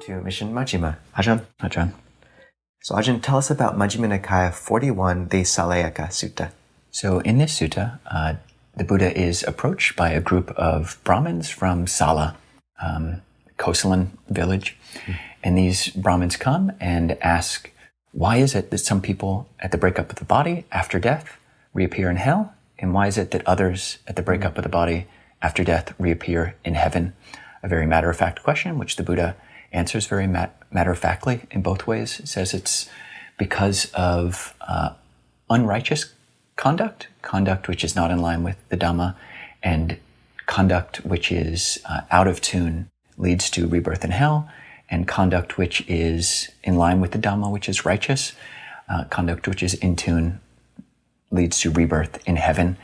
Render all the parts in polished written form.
to Mission Majjhima. Ajahn. Ajahn. So Ajahn, tell us about Majjhima Nikaya 41, the Sāleyyaka Sutta. So in this sutta, the Buddha is approached by a group of brahmins from Sala, coastline village. And these brahmins come and ask, why is it that some people at the breakup of the body after death reappear in hell? And why is it that others at the breakup of the body after death reappear in heaven? A very matter-of-fact question, which the Buddha answers very matter-of-factly in both ways. It says it's because of unrighteous conduct which is not in line with the Dhamma, and conduct which is out of tune leads to rebirth in hell, and conduct which is in line with the Dhamma, which is righteous, conduct which is in tune leads to rebirth in heaven.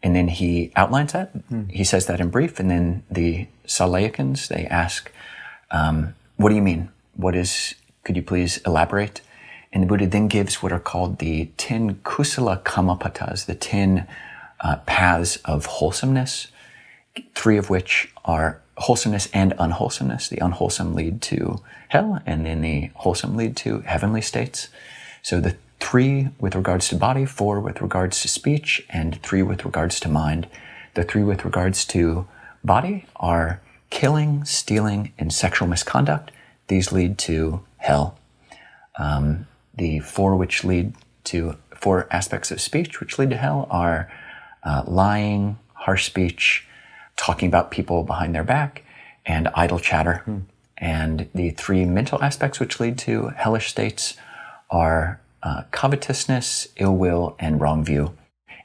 And then he outlines that. He says that in brief, and then the Sāleyyakans, they ask, what do you mean? Could you please elaborate? And the Buddha then gives what are called the 10 kusala kammapatas, the 10 paths of wholesomeness, 3 of which are wholesomeness and unwholesomeness. The unwholesome lead to hell, and then the wholesome lead to heavenly states. So the 3 with regards to body, 4 with regards to speech, and 3 with regards to mind. The 3 with regards to body are killing, stealing, and sexual misconduct. These lead to hell. The 4 which lead to 4 aspects of speech which lead to hell are lying, harsh speech, talking about people behind their back, and idle chatter. And the 3 mental aspects which lead to hellish states are covetousness, ill will, and wrong view.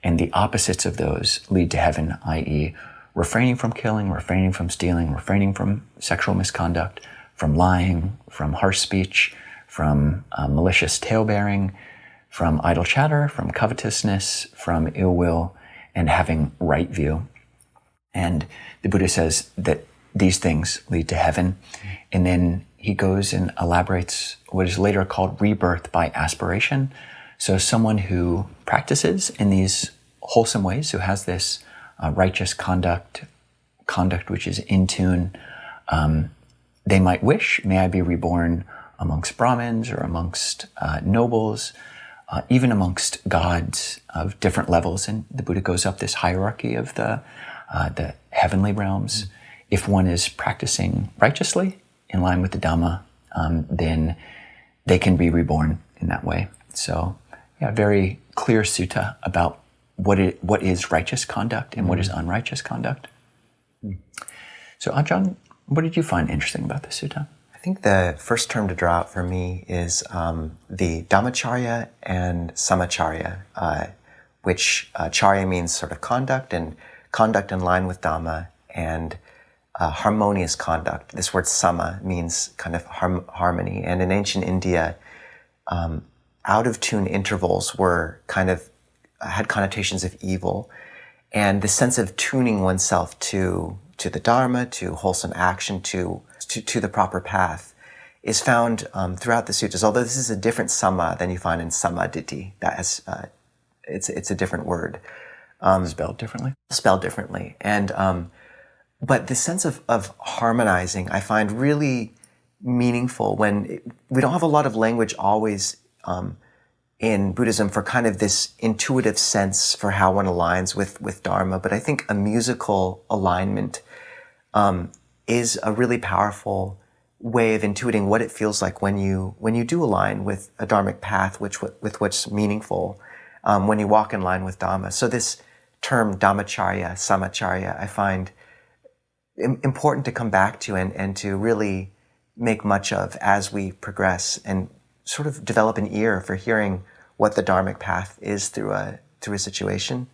And the opposites of those lead to heaven, i.e., refraining from killing, refraining from stealing, refraining from sexual misconduct, from lying, from harsh speech, from malicious tale-bearing, from idle chatter, from covetousness, from ill will, and having right view. And the Buddha says that these things lead to heaven. And then he goes and elaborates what is later called rebirth by aspiration. So someone who practices in these wholesome ways, who has this righteous conduct which is in tune, they might wish, may I be reborn amongst brahmins or amongst nobles, even amongst gods of different levels. And the Buddha goes up this hierarchy of the heavenly realms. If one is practicing righteously, in line with the Dhamma, then they can be reborn in that way. So, yeah, very clear sutta about what is righteous conduct and what is unrighteous conduct. So, Ajahn, what did you find interesting about this sutta? I think the first term to draw out for me is the Dhammacharya and Samacharya, which charya means sort of conduct, and conduct in line with Dhamma, and harmonious conduct. This word sama means kind of harmony. And in ancient India, out-of-tune intervals were had connotations of evil. And the sense of tuning oneself to the dharma, to wholesome action, to the proper path is found throughout the sutras. Although this is a different sama than you find in samaditi. That has, it's a different word. Spelled differently. And but the sense of harmonizing I find really meaningful when we don't have a lot of language always in Buddhism for kind of this intuitive sense for how one aligns with Dharma. But I think a musical alignment is a really powerful way of intuiting what it feels like when you do align with a dharmic path, with what's meaningful, when you walk in line with Dhamma. So this term Dhammacharya, Samacharya, I find important to come back to and to really make much of as we progress and sort of develop an ear for hearing what the dharmic path is through a situation.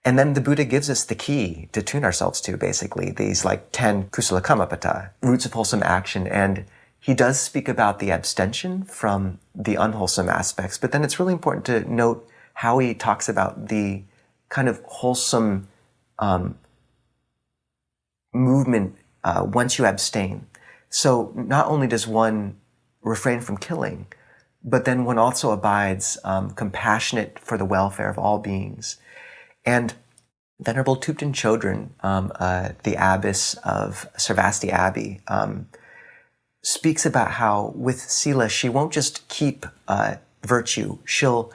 And then the Buddha gives us the key to tune ourselves to, basically, these 10 kusala kammapata, roots of wholesome action. And he does speak about the abstention from the unwholesome aspects, but then it's really important to note how he talks about the kind of wholesome movement once you abstain. So not only does one refrain from killing, but then one also abides compassionate for the welfare of all beings. And Venerable Thupten Chodron, the abbess of Sarvasti Abbey, speaks about how with Sila, she won't just keep virtue, she'll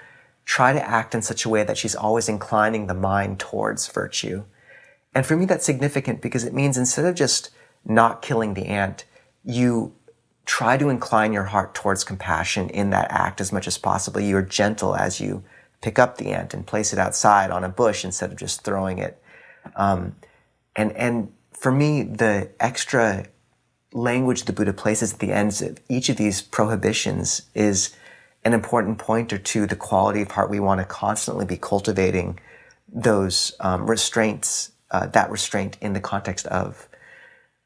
try to act in such a way that she's always inclining the mind towards virtue. And for me, that's significant because it means instead of just not killing the ant, you try to incline your heart towards compassion in that act as much as possible. You're gentle as you pick up the ant and place it outside on a bush instead of just throwing it. And for me, the extra language the Buddha places at the ends of each of these prohibitions is an important pointer to the quality of heart we want to constantly be cultivating those restraints, that restraint in the context of.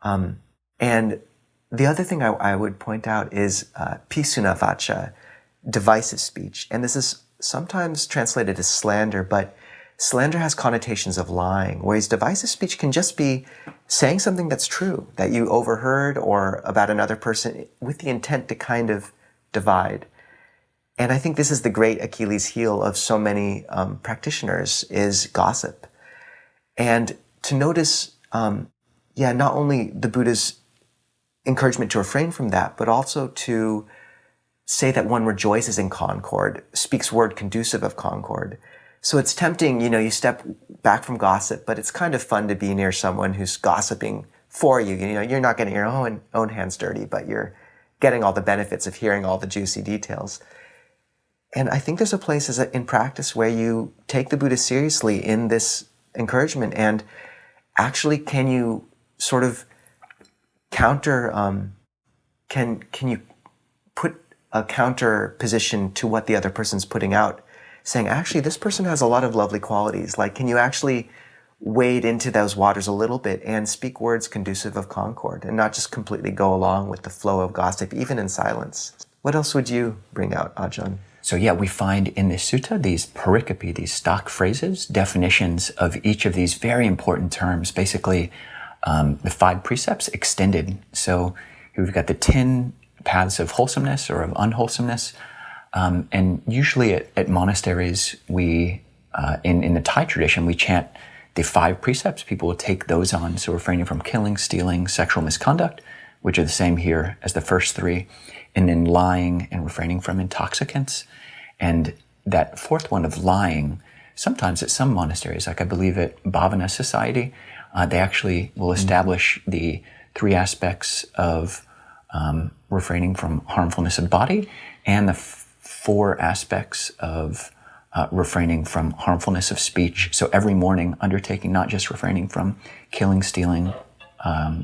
And the other thing I would point out is pisuna vacha, divisive speech. And this is sometimes translated as slander, but slander has connotations of lying, whereas divisive speech can just be saying something that's true, that you overheard or about another person with the intent to kind of divide. And I think this is the great Achilles heel of so many practitioners is gossip. And to notice, not only the Buddha's encouragement to refrain from that, but also to say that one rejoices in concord, speaks word conducive of concord. So it's tempting, you step back from gossip, but it's kind of fun to be near someone who's gossiping for you. You're not getting your own hands dirty, but you're getting all the benefits of hearing all the juicy details. And I think there's a place in practice where you take the Buddha seriously in this encouragement, and actually can you sort of counter, can you put a counter position to what the other person's putting out, saying, actually, this person has a lot of lovely qualities. Like, can you actually wade into those waters a little bit and speak words conducive of concord and not just completely go along with the flow of gossip, even in silence? What else would you bring out, Ajahn? So we find in this sutta these pericope, these stock phrases, definitions of each of these very important terms, basically the 5 precepts extended. So here we've got the 10 paths of wholesomeness or of unwholesomeness. And usually at monasteries, we, in the Thai tradition, we chant the 5 precepts. People will take those on. So refraining from killing, stealing, sexual misconduct, which are the same here as the first 3, and then lying and refraining from intoxicants. And that 4th one of lying, sometimes at some monasteries, like I believe at Bhavana Society, they actually will establish the 3 aspects of refraining from harmfulness of body and the 4 aspects of refraining from harmfulness of speech. So every morning undertaking not just refraining from killing, stealing,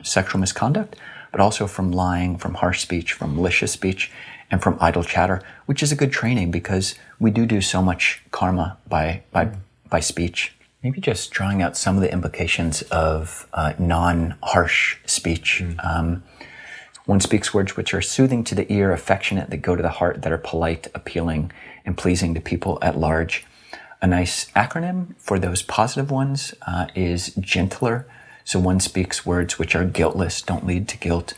sexual misconduct, but also from lying, from harsh speech, from malicious speech, and from idle chatter, which is a good training because we do so much karma by speech. Maybe just drawing out some of the implications of non-harsh speech. One speaks words which are soothing to the ear, affectionate, that go to the heart, that are polite, appealing, and pleasing to people at large. A nice acronym for those positive ones is gentler. So one speaks words which are guiltless, don't lead to guilt,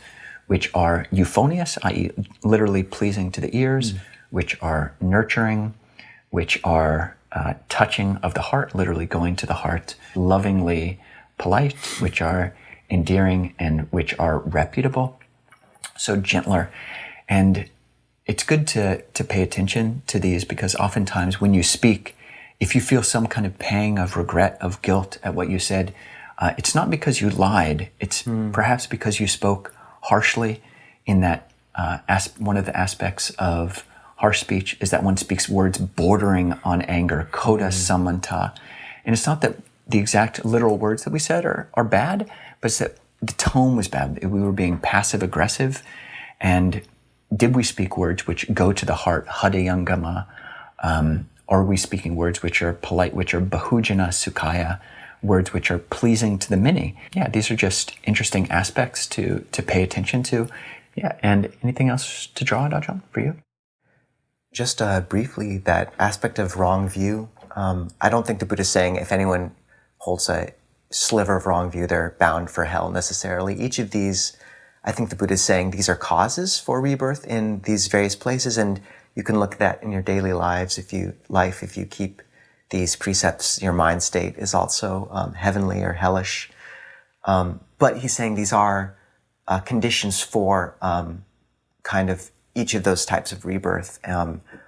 which are euphonious, i.e. literally pleasing to the ears, which are nurturing, which are touching of the heart, literally going to the heart, lovingly polite, which are endearing, and which are reputable. So gentler. And it's good to pay attention to these because oftentimes when you speak, if you feel some kind of pang of regret, of guilt at what you said, it's not because you lied. It's perhaps because you spoke harshly. In that one of the aspects of harsh speech is that one speaks words bordering on anger, koda samanta. And it's not that the exact literal words that we said are bad, but it's that the tone was bad. We were being passive aggressive. And did we speak words which go to the heart, hadayangama? Are we speaking words which are polite, which are bahujana sukhaya, words which are pleasing to the many? Yeah, these are just interesting aspects to pay attention to. Yeah, and anything else to draw out, Ajahn, for you? Just briefly, that aspect of wrong view. I don't think the Buddha is saying if anyone holds a sliver of wrong view, they're bound for hell necessarily. Each of these, I think the Buddha is saying these are causes for rebirth in these various places, and you can look at that in your daily lives. If you keep these precepts, your mind state is also heavenly or hellish. But he's saying these are conditions for kind of each of those types of rebirth.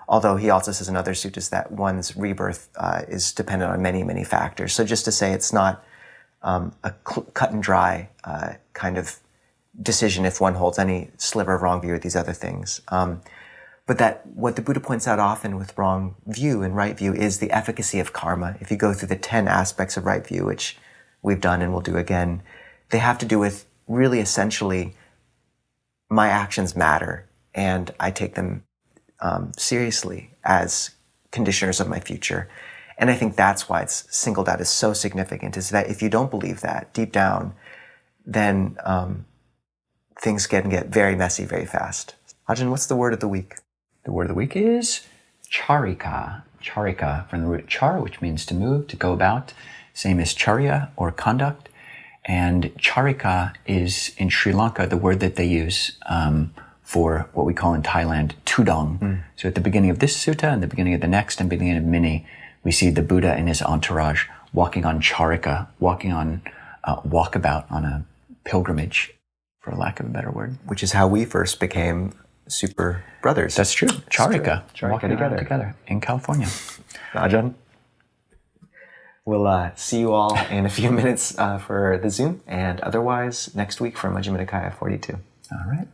Although he also says in other suttas that one's rebirth is dependent on many, many factors. So just to say it's not a cut and dry kind of decision if one holds any sliver of wrong view or these other things. But that what the Buddha points out often with wrong view and right view is the efficacy of karma. If you go through the 10 aspects of right view, which we've done and will do again, they have to do with really essentially my actions matter and I take them seriously as conditioners of my future. And I think that's why it's singled out as so significant, is that if you don't believe that deep down, then things can get very messy very fast. Ajahn, what's the word of the week? The word of the week is charika. Charika, from the root char, which means to move, to go about. Same as charya, or conduct. And charika is, in Sri Lanka, the word that they use for what we call in Thailand, tudong. So at the beginning of this sutta, and the beginning of the next, and beginning of Mini, we see the Buddha and his entourage walking on charika, walking on walkabout, on a pilgrimage, for lack of a better word. Which is how we first became super brothers. That's true. Charika. Walking together in California. Ajahn. We'll see you all in a few minutes for the Zoom, and otherwise next week for Majjhima Nikaya 42. All right.